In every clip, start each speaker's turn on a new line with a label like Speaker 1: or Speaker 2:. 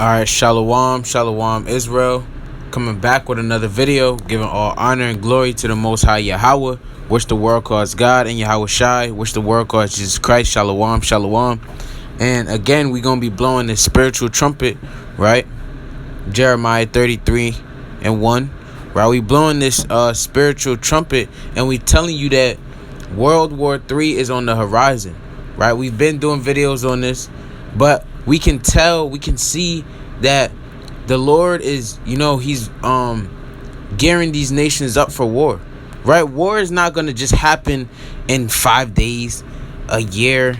Speaker 1: Alright, Shalom, Shalom Israel. Coming back with another video, giving all honor and glory to the Most High Yahweh, which the world calls God, and Yahweh Shai, which the world calls Jesus Christ. Shalom, Shalom. And again, we're going to be blowing this spiritual trumpet, right? Jeremiah 33:1. Right? We blowing this spiritual trumpet, and we telling you that World War 3 is on the horizon, right? We've been doing videos on this, but we can see that the Lord is, he's gearing these nations up for war, right? War is not going to just happen in 5 days, a year,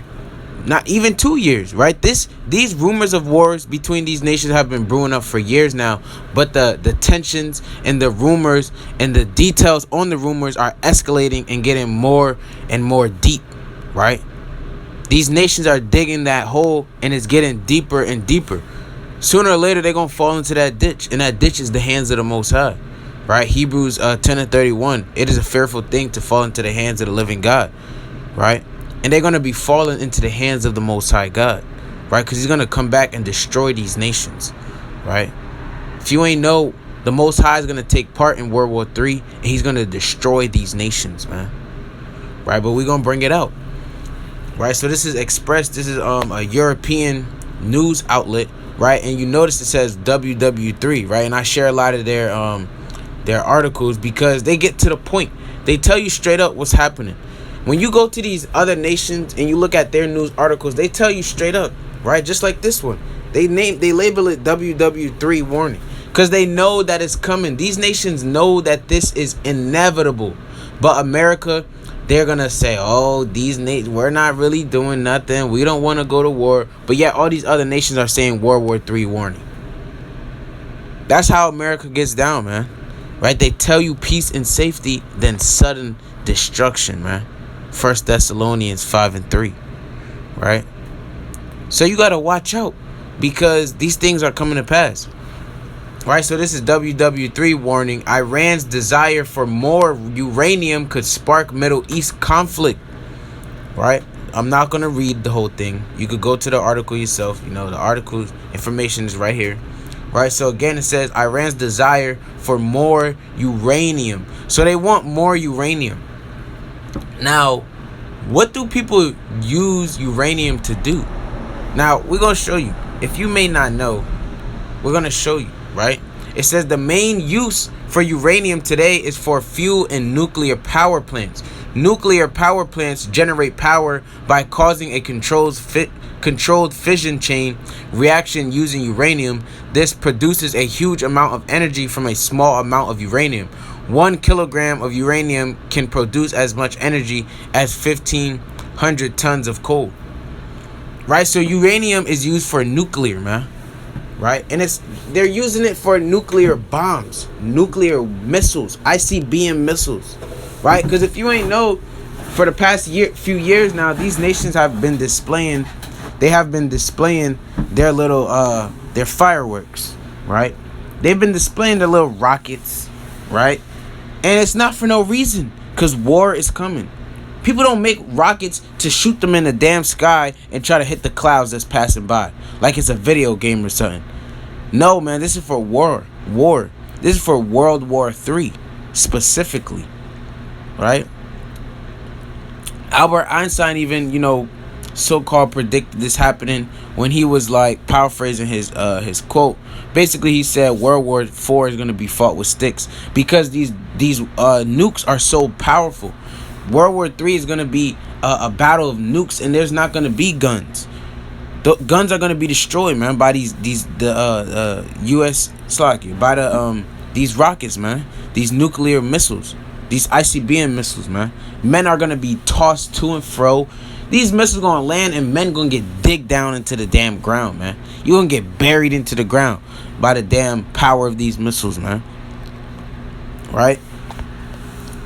Speaker 1: not even 2 years, right? These rumors of wars between these nations have been brewing up for years now, but the tensions and the rumors and the details on the rumors are escalating and getting more and more deep, right? These nations are digging that hole, and it's getting deeper and deeper. Sooner or later, they're going to fall into that ditch, and that ditch is the hands of the Most High, right? Hebrews 10:31, it is a fearful thing to fall into the hands of the living God, right? And they're going to be falling into the hands of the Most High God, right? Because he's going to come back and destroy these nations, right? If you ain't know, the Most High is going to take part in World War 3, and he's going to destroy these nations, man, right? But we're going to bring it out. Right, so this is Express. This is a European news outlet, right? And you notice it says Ww3, right? And I share a lot of their articles because they get to the point. They tell you straight up what's happening. When you go to these other nations and you look at their news articles, they tell you straight up, right? Just like this one, they label it Ww3 warning because they know that it's coming. These nations know that this is inevitable, but America, they're going to say, oh, these nations, we're not really doing nothing. We don't want to go to war. But yet all these other nations are saying World War 3 warning. That's how America gets down, man. Right? They tell you peace and safety, then sudden destruction, man. 1 Thessalonians 5:3. Right? So you got to watch out because these things are coming to pass. Right, so this is Ww3 warning. Iran's desire for more uranium could spark Middle East conflict. Right, I'm not going to read the whole thing. You could go to the article yourself. The article information is right here. Right, so again, it says Iran's desire for more uranium. So they want more uranium. Now, what do people use uranium to do? Now, we're going to show you. If you may not know, we're going to show you. Right? It says the main use for uranium today is for fuel in nuclear power plants. Nuclear power plants generate power by causing a controlled fission chain reaction using uranium. This produces a huge amount of energy from a small amount of uranium. 1 kilogram of uranium can produce as much energy as 1,500 tons of coal. Right? So uranium is used for nuclear, man. Right, and they're using it for nuclear bombs, nuclear missiles, ICBM missiles, right? Because if you ain't know, for the past few years now, these nations have been displaying, their little their fireworks, right? They've been displaying their little rockets, right? And it's not for no reason, because war is coming. People don't make rockets to shoot them in the damn sky and try to hit the clouds that's passing by like it's a video game or something. No, man, this is for war. This is for World War 3 specifically, right? Albert Einstein even, so-called predicted this happening when he was like paraphrasing his quote. Basically, he said World War 4 is going to be fought with sticks because these nukes are so powerful. World War 3 is going to be a battle of nukes, and there's not going to be guns. The guns are going to be destroyed, man, by these U.S. by these rockets, man. These nuclear missiles, these ICBM missiles, man. Men are going to be tossed to and fro. These missiles going to land, and men going to get digged down into the damn ground, man. You're going to get buried into the ground by the damn power of these missiles, man. Right?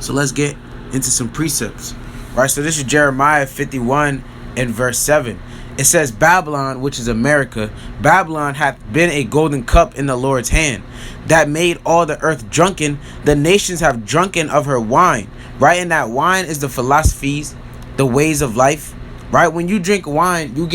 Speaker 1: So let's get into some precepts. Right, so this is Jeremiah 51 and verse 7. It says, Babylon, which is America, Babylon hath been a golden cup in the Lord's hand, that made all the earth drunken. The nations have drunken of her wine. Right, and that wine is the philosophies, the ways of life. Right, when you drink wine, you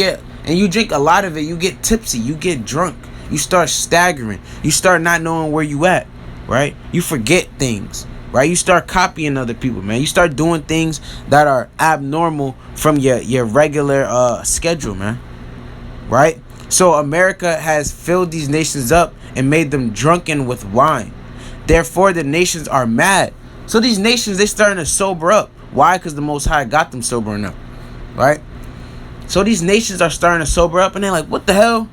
Speaker 1: drink a lot of it, you get tipsy, you get drunk. You start staggering. You start not knowing where you at, right? You forget things, right? You start copying other people, man. You start doing things that are abnormal from your regular schedule, man, right? So America has filled these nations up and made them drunken with wine. Therefore, the nations are mad. So these nations, they starting to sober up. Why? Because the Most High got them sobering up, right? So these nations are starting to sober up, and they're like, what the hell?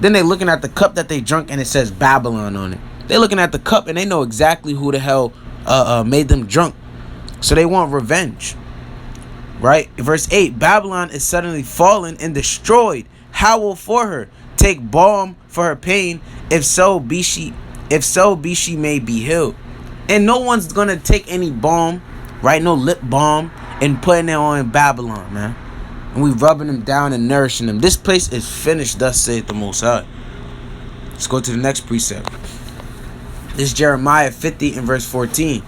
Speaker 1: Then they looking at the cup that they drunk, and it says Babylon on it. They looking at the cup, and they know exactly who the hell made them drunk. So they want revenge, right? Verse 8, Babylon is suddenly fallen and destroyed. Howl for her. Take balm for her pain. If so be she may be healed. And no one's gonna take any balm, right? No lip balm, and putting it on Babylon, man. And we rubbing them down and nourishing them. This place is finished, thus saith the Most High. Let's go to the next precept. This is Jeremiah 50 and verse 14.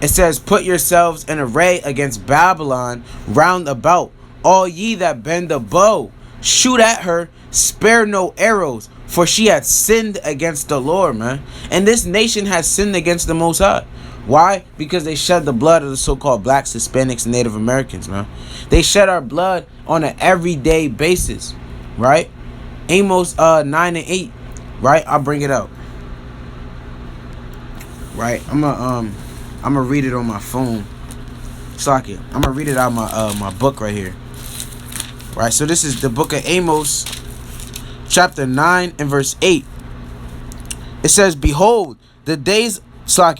Speaker 1: It says, put yourselves in array against Babylon round about, all ye that bend the bow. Shoot at her, spare no arrows, for she hath sinned against the Lord, man. And this nation has sinned against the Most High. Why? Because they shed the blood of the so-called blacks, Hispanics, and Native Americans, man. They shed our blood on an everyday basis, right? Amos 9 and 8, right? I'll bring it up. Right? I'm gonna read it on my phone. Sock it. I'm gonna read it out of my book right here. Right? So this is the book of Amos, chapter 9 and verse 8. It says, behold, the days,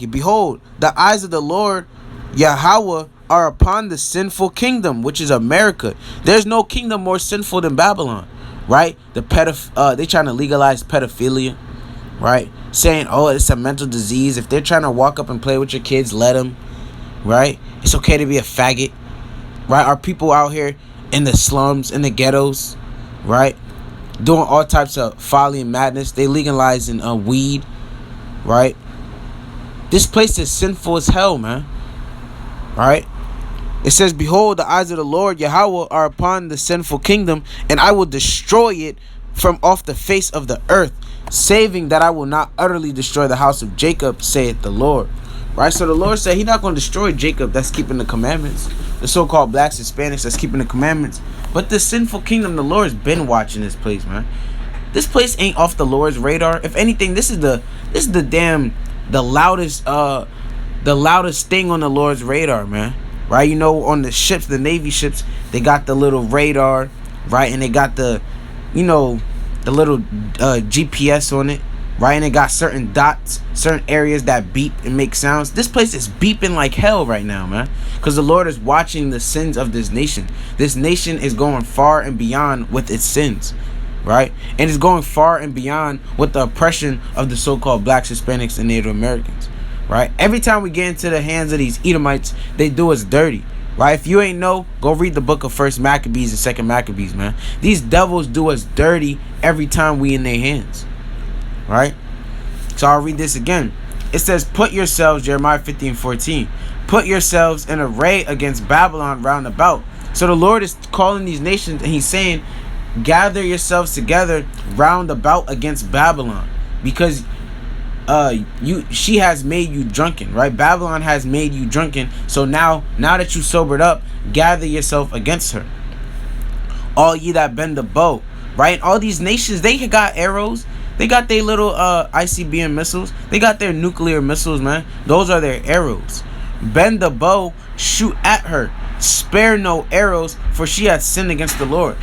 Speaker 1: behold, the eyes of the Lord Yahweh are upon the sinful kingdom, which is America. There's no kingdom more sinful than Babylon, right? They trying to legalize pedophilia, right? Saying, oh, it's a mental disease. If they're trying to walk up and play with your kids, let them, right? It's okay to be a faggot, right? Our people out here in the slums, in the ghettos, right, doing all types of folly and madness. They legalizing weed, right? This place is sinful as hell, man. Right? It says, behold, the eyes of the Lord Yahweh are upon the sinful kingdom, and I will destroy it from off the face of the earth, saving that I will not utterly destroy the house of Jacob, saith the Lord. Right? So the Lord said he's not going to destroy Jacob that's keeping the commandments, the so-called blacks, Hispanics that's keeping the commandments. But the sinful kingdom, the Lord's been watching this place, man. This place ain't off the Lord's radar. If anything, this is the loudest thing on the Lord's radar, man. Right? You know, on the ships, the Navy ships, they got the little radar, right? And they got the, you know, the little GPS on it, right? And it got certain dots, certain areas that beep and make sounds. This place is beeping like hell right now, man, because the Lord is watching the sins of this nation. This nation is going far and beyond with its sins, right? And it's going far and beyond with the oppression of the so-called blacks, Hispanics, and Native Americans, right? Every time we get into the hands of these Edomites, they do us dirty, right? If you ain't know, go read the book of 1st Maccabees and 2nd Maccabees, man. These devils do us dirty every time we in their hands, right? So I'll read this again. It says, put yourselves, Jeremiah 50 and 14, put yourselves in array against Babylon round about. So the Lord is calling these nations, and he's saying, gather yourselves together round about against Babylon, because she has made you drunken, right? Babylon has made you drunken. So now that you sobered up, gather yourself against her, all ye that bend the bow, right? All these nations, they got arrows, they got their little ICBM missiles, they got their nuclear missiles, man. Those are their arrows. Bend the bow, shoot at her, spare no arrows, for she hath sinned against the Lord.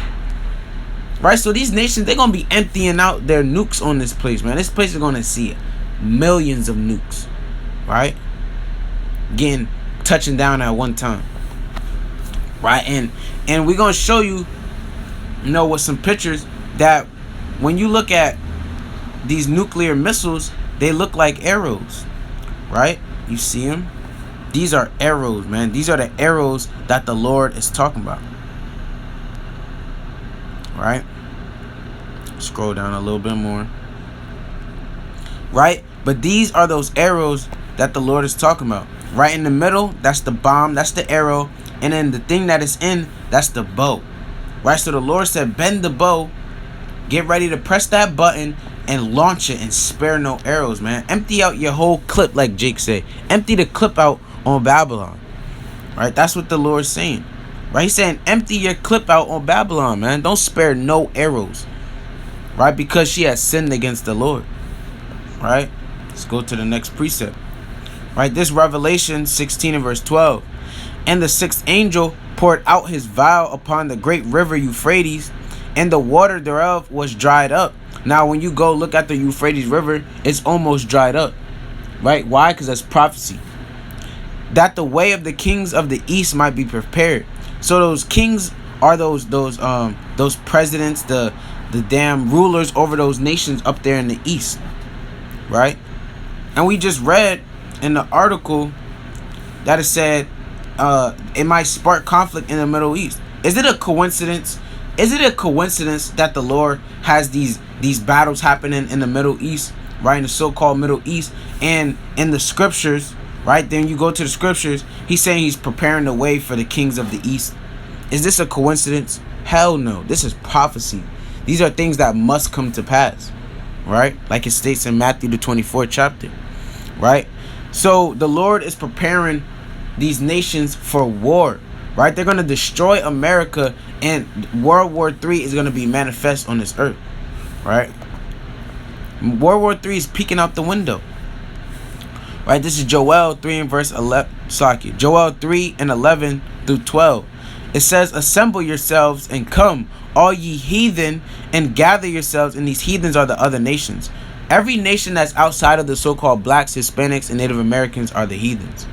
Speaker 1: Right? So these nations, they're gonna be emptying out their nukes on this place, man. This place is gonna see millions of nukes, right? Touching down at one time, right? And we're gonna show you, you know, with some pictures, that when you look at these nuclear missiles, they look like arrows, right? You see them? These are arrows, man. These are the arrows that the Lord is talking about, right? Scroll down a little bit more, right? But these are those arrows that the Lord is talking about. Right in the middle, that's the bomb, that's the arrow, and then the thing that is in, that's the bow, right? So the Lord said, bend the bow, get ready to press that button, and launch it and spare no arrows, man. Empty out your whole clip, like Jake said. Empty the clip out on Babylon. Right? That's what the Lord's saying. Right? He's saying empty your clip out on Babylon, man. Don't spare no arrows. Right? Because she has sinned against the Lord. Right? Let's go to the next precept. Right? This Revelation 16 and verse 12. And the sixth angel poured out his vial upon the great river Euphrates, and the water thereof was dried up. Now, when you go look at the Euphrates River, it's almost dried up. Right? Why? Because that's prophecy. That the way of the kings of the east might be prepared. So those kings are those presidents, the damn rulers over those nations up there in the east. Right? And we just read in the article that it said it might spark conflict in the Middle East. Is it a coincidence? Is it a coincidence that the Lord has these battles happening in the Middle East, right, in the so-called Middle East, and in the scriptures, right? Then you go to the scriptures, he's saying he's preparing the way for the kings of the East. Is this a coincidence? Hell no. This is prophecy. These are things that must come to pass, right? Like it states in Matthew the 24th chapter, right? So the Lord is preparing these nations for war, right? They're going to destroy America, and World War III is going to be manifest on this earth, right? World War III is peeking out the window, right? This is Joel 3 and verse 11. Joel 3 and 11 through 12. It says, assemble yourselves and come, all ye heathen, and gather yourselves. And these heathens are the other nations. Every nation that's outside of the so-called blacks, Hispanics, and Native Americans are the heathens.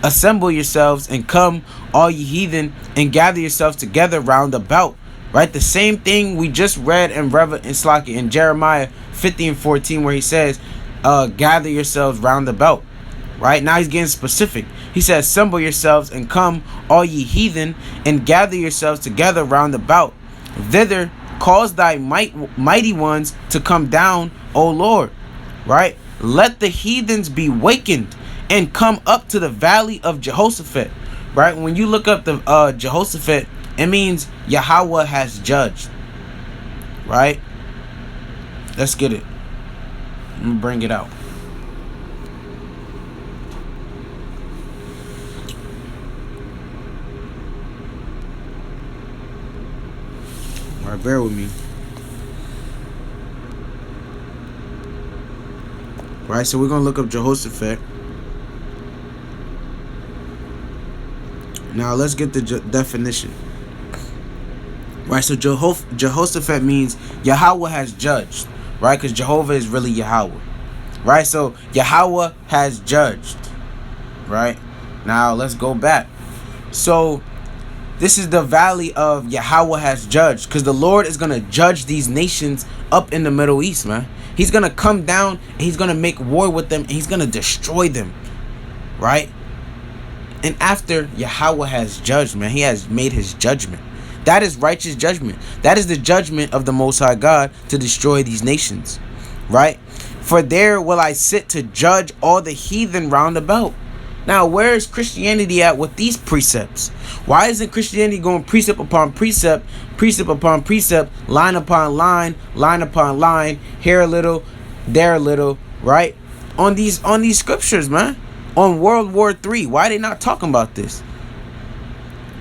Speaker 1: Assemble yourselves and come, all ye heathen, and gather yourselves together round about. Right? The same thing we just read in Jeremiah 50 and 14, where he says, gather yourselves round about. Right? Now he's getting specific. He says, assemble yourselves and come, all ye heathen, and gather yourselves together round about. Thither cause thy mighty ones to come down, O Lord. Right? Let the heathens be wakened and come up to the valley of Jehoshaphat. Right? When you look up the Jehoshaphat, it means Yahweh has judged. Right? Let's get it. I'm gonna bring it out. Alright, bear with me. Right, so we're gonna look up Jehoshaphat. Now let's get the definition. Right, so Jehoshaphat means Yahweh has judged. Right, because Jehovah is really Yahweh. Right, so Yahweh has judged. Right, now let's go back. So this is the valley of Yahweh has judged, because the Lord is going to judge these nations up in the Middle East, man. He's going to come down and he's going to make war with them and he's going to destroy them. Right? And after Yahweh has judged, man, he has made his judgment. That is righteous judgment. That is the judgment of the Most High God to destroy these nations. Right? For there will I sit to judge all the heathen round about. Now, where is Christianity at with these precepts? Why isn't Christianity going precept upon precept, precept upon precept, line upon line upon line, here a little, there a little, right? On these scriptures, man. On World War III. Why are they not talking about this?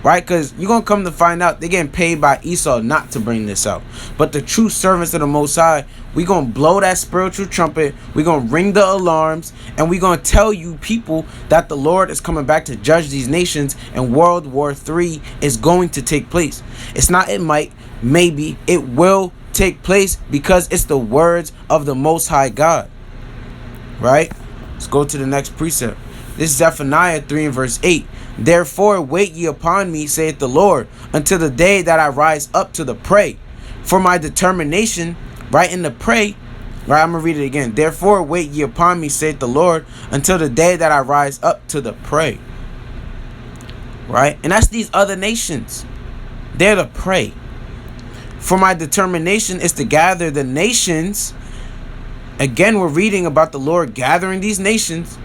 Speaker 1: Right? Because you're going to come to find out they're getting paid by Esau not to bring this out. But the true servants of the Most High, we're going to blow that spiritual trumpet. We're going to ring the alarms. And we're going to tell you people that the Lord is coming back to judge these nations. And World War III is going to take place. It's not it might, maybe. It will take place because it's the words of the Most High God. Right? Let's go to the next precept. This is Zephaniah 3 and verse 8. Therefore wait ye upon me, saith the Lord, until the day that I rise up to the prey. For my determination, right, in the prey, right, I'm going to read it again. Therefore wait ye upon me, saith the Lord, until the day that I rise up to the prey. Right? And that's these other nations. They're the prey. For my determination is to gather the nations. Again, we're reading about the Lord gathering these nations,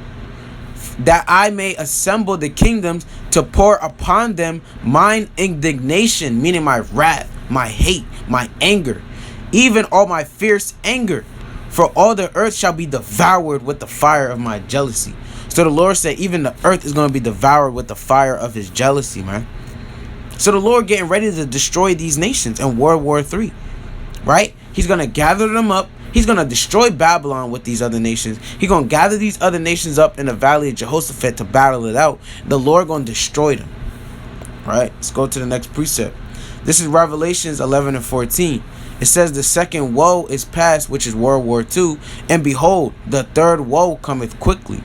Speaker 1: that I may assemble the kingdoms to pour upon them mine indignation, meaning my wrath, my hate, my anger, even all my fierce anger. For all the earth shall be devoured with the fire of my jealousy. So the Lord said even the earth is going to be devoured with the fire of his jealousy, man. So the Lord getting ready to destroy these nations in World War 3, right? He's going to gather them up. He's going to destroy Babylon with these other nations. He's going to gather these other nations up in the valley of Jehoshaphat to battle it out. The Lord going to destroy them, right? Let's go to the next precept. This is Revelations 11 and 14. It says the second woe is past, which is World War II. And behold, the third woe cometh quickly,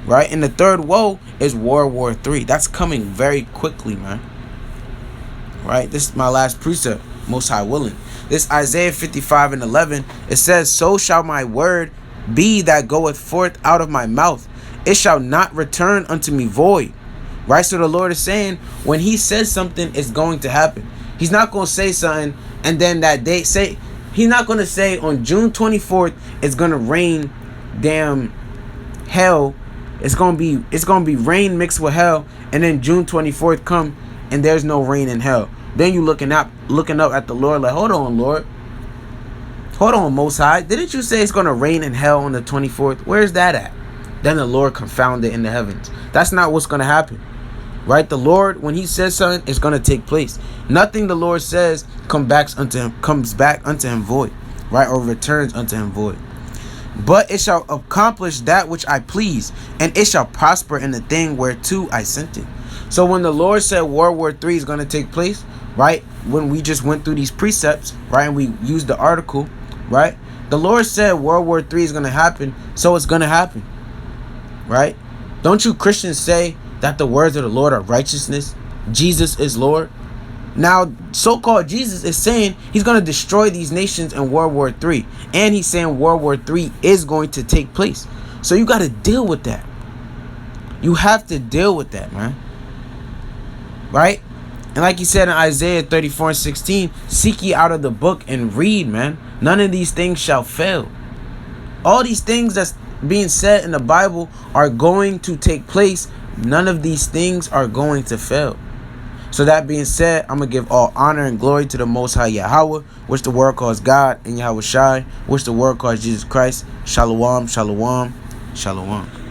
Speaker 1: right? And the third woe is World War III. That's coming very quickly, man. Right? This is my last precept, Most High willing. This Isaiah 55 and 11. It says, so shall my word be that goeth forth out of my mouth. It shall not return unto me void. Right? So the Lord is saying when he says something, it's going to happen. He's not going to say something and then that day say, he's not going to say on June 24th, it's going to rain damn hell. It's going to be rain mixed with hell. And then June 24th come and there's no rain in hell. Then you looking up at the Lord like, hold on, Lord. Hold on, Most High. Didn't you say it's going to rain in hell on the 24th? Where's that at? Then the Lord confound it in the heavens. That's not what's going to happen. Right? The Lord, when he says something, it's going to take place. Nothing the Lord says comes back unto him void. Right? Or returns unto him void. But it shall accomplish that which I please, and it shall prosper in the thing whereto I sent it. So when the Lord said World War III is going to take place, right? When we just went through these precepts, right? And we used the article, right? The Lord said World War III is going to happen, so it's going to happen. Right? Don't you Christians say that the words of the Lord are righteousness? Jesus is Lord. Now, so-called Jesus is saying he's going to destroy these nations in World War III. And he's saying World War III is going to take place. So you got to deal with that. You have to deal with that, man. Right? And like he said in Isaiah 34 and 16, seek ye out of the book and read, man. None of these things shall fail. All these things that's being said in the Bible are going to take place. None of these things are going to fail. So that being said, I'm going to give all honor and glory to the Most High Yahweh, which the world calls God, and Yahweh Shai, which the world calls Jesus Christ. Shalom, shalom, shalom.